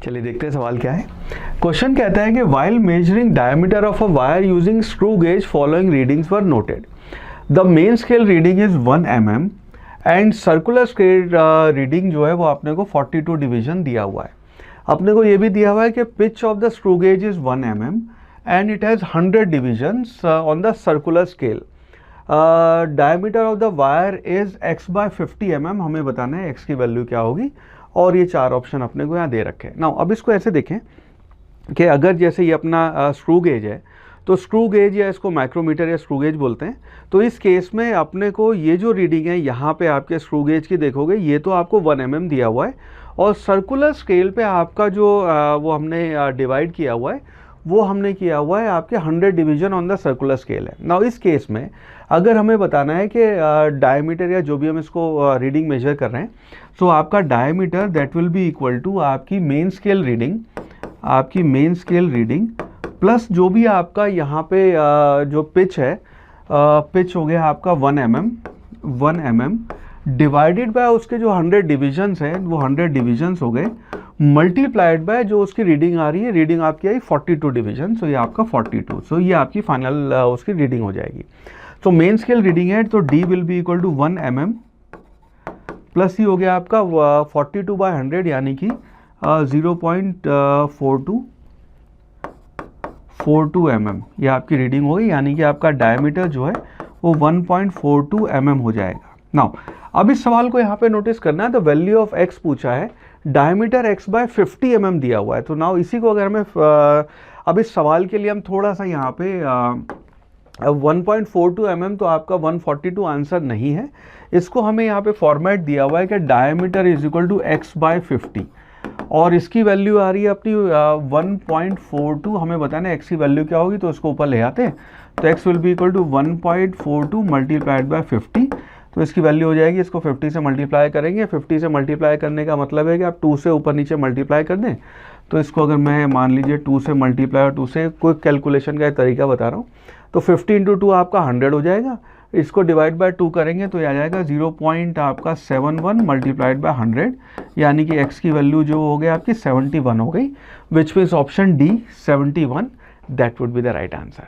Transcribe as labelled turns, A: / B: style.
A: चलिए देखते हैं सवाल क्या है। क्वेश्चन कहता है कि while measuring diameter of a wire using screw gauge following readings were noted. The main scale reading is 1 mm and circular scale reading जो है वो आपने को 42 डिवीजन दिया हुआ है। अपने को ये भी दिया हुआ है कि pitch of the screw gauge is 1 mm and it has 100 divisions on the circular scale. Diameter of the wire is x by 50 mm। हमें बताना है x की वैल्यू क्या होगी और ये चार ऑप्शन अपने को यहाँ दे रखे हैं। नाउ अब इसको ऐसे देखें कि अगर जैसे ये अपना स्क्रू गेज है तो स्क्रू गेज या इसको माइक्रोमीटर या स्क्रू गेज बोलते हैं। तो इस केस में अपने को ये जो रीडिंग है यहाँ पे आपके स्क्रू गेज की देखोगे ये तो आपको 1 mm दिया हुआ है और सर्कुलर स्केल पे आपका जो वो हमने डिवाइड किया हुआ है वो हमने किया हुआ है आपके 100 division on the circular scale है। नाउ इस केस में अगर हमें बताना है कि डायमीटर या जो भी हम इसको रीडिंग मेजर कर रहे हैं तो आपका diameter that will be equal to आपकी मेन स्केल रीडिंग प्लस जो भी आपका यहाँ पे जो पिच है पिच हो गया आपका 1 mm डिवाइडेड बाय उसके जो 100 डिविजन्स हैं वो 100 डिविजन्स हो गए मल्टीप्लाइड बाय जो उसकी रीडिंग आ रही है, रीडिंग आपकी आई 42 डिवीजन। सो ये आपका 42, सो ये आपकी फाइनल उसकी रीडिंग हो जाएगी। तो मेन स्केल रीडिंग है तो D will be equal to 1 mm plus ये हो गया आपका 42 बाय 100 यानी कि 0.42 mm ये आपकी रीडिंग होगी, यानी कि आपका डायमीटर जो है वो 1.42 mm हो जाएगा। नाउ अब इस सवाल को यहाँ पे नोटिस करना है, तो वैल्यू ऑफ x पूछा है, डायमीटर x बाय 50 mm दिया हुआ है। तो नाउ इसी को अगर हमें अब इस सवाल के लिए हम थोड़ा सा यहाँ पे 1.42 mm तो आपका 142 आंसर नहीं है। इसको हमें यहाँ पे फॉर्मेट दिया हुआ है कि diameter is equal to x by 50 और इसकी वैल्यू आ रही है अपनी 1.42। हमें बताना है x की वैल्यू क्या होगी, तो इसको ऊपर ले आते हैं। तो x will be equal to 1.42 multiplied by 50। तो इसकी वैल्यू हो जाएगी, इसको 50 से मल्टीप्लाई करेंगे। 50 से मल्टीप्लाई करने का मतलब है कि आप 2 से ऊपर नीचे मल्टीप्लाई कर दें। तो इसको अगर मैं मान लीजिए 2 से मल्टीप्लाई और 2 से कोई कैलकुलेशन का तरीका बता रहा हूँ, तो 50 × 2 आपका 100 हो जाएगा। इसको डिवाइड बाय 2 करेंगे तो ये आ जाएगा 0.71 मल्टीप्लाइड बाय 100, यानी कि x की वैल्यू जो हो गई आपकी 71 हो गई, which means option D 71 that would be the right answer.